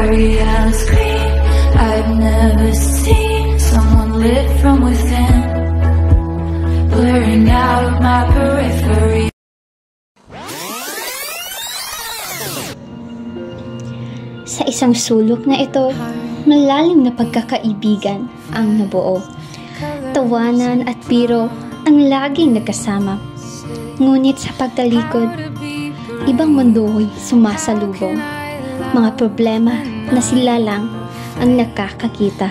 Every else scream. I've never seen someone lit from within, blurring out my periphery. Sa isang sulok na ito, malalim na pagkakaibigan ang nabuo. Tawanan at biro ang laging nagkasama. Ngunit sa pagtalikod, ibang mundo'y sumasalubong. Mga problema na sila lang ang nakakakita.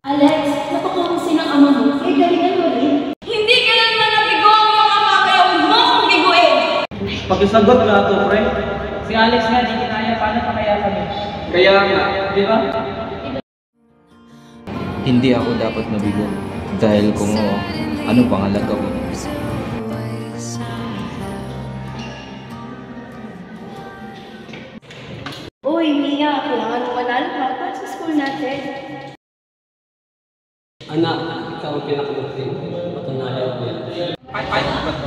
Alex, napakamusin ng ama mo. Ay, galingan mo rin. Hindi ka naman nabigo ang iyong ama, kaya huwag mo akong biguin. Pakisagot nga to, pre. Si Alex nga, di kinaya, paano pa kaya kami? Kaya nga, Di ba? Hindi ako dapat mabigo. Dahil kung oo, ano pang halaga ko? Uy, Mia, kailangan mo manalo para sa school natin. anak, ikaw ang pinakamutin. Patunayan ko yan. Ay, ba't?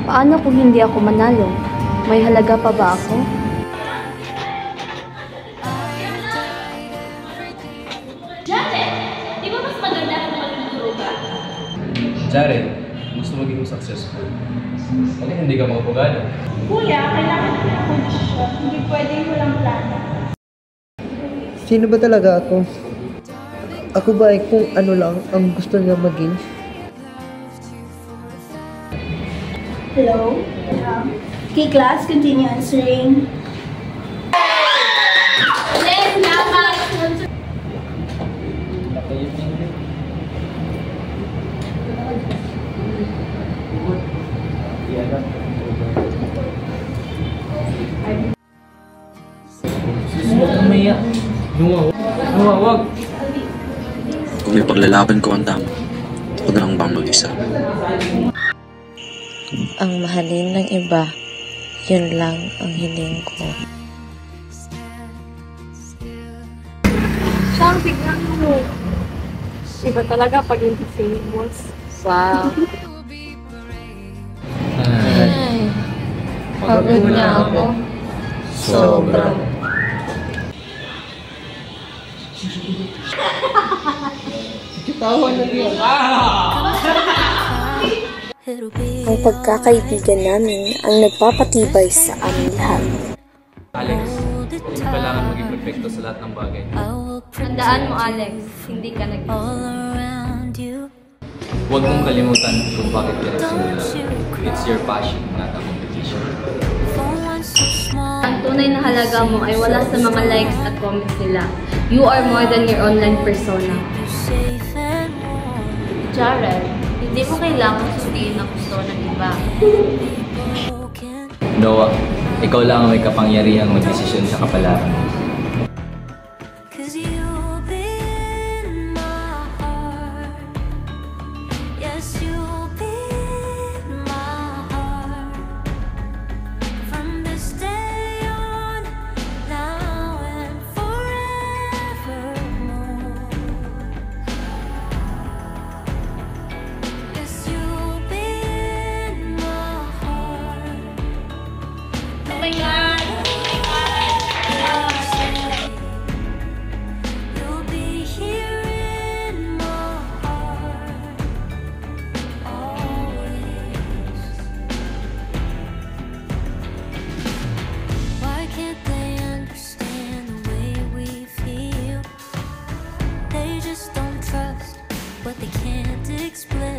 Paano kung hindi ako manalo? May halaga pa ba ako? Jared, di ba mas maganda kung magtuturo ka? Jared, gusto maging successful. Bakit hindi ka mag-abogado? Kuya, kailangan ko ng kondisyon. Hindi pwedeng walang plano. Sino ba talaga ako? Ako ba ay kung ano lang ang gusto niya maging? Hello? Okay, class, continue answering. Let's dapat! Maya. Wag. Kung may paglalaban ko ang tama, huwag lang bang mag-isa. Ang mahalin ng iba, yun lang ang hiling ko. Siyang biglang mo. Iba talaga pag hindi famous. Wow. Ay, pagod na ako. Sobra. Ang pagkakaibigan namin ang nagpapatibay sa aming lahat. Alex, hindi kailangan maging perfecto sa lahat ng bagay. Tandaan mo, Alex, hindi ka nag- Huwag mong kalimutan kung bakit ka nagsimula. It's your passion, not a competition. Ang tunay na halaga mo ay wala sa mga likes at comments nila. You are more than your online persona. Jared, hindi mo kailangan sundin ang gusto ng iba. Noah, ikaw lang ang may kapangyarihang magdesisyon sa kapalaran. What they can't explain.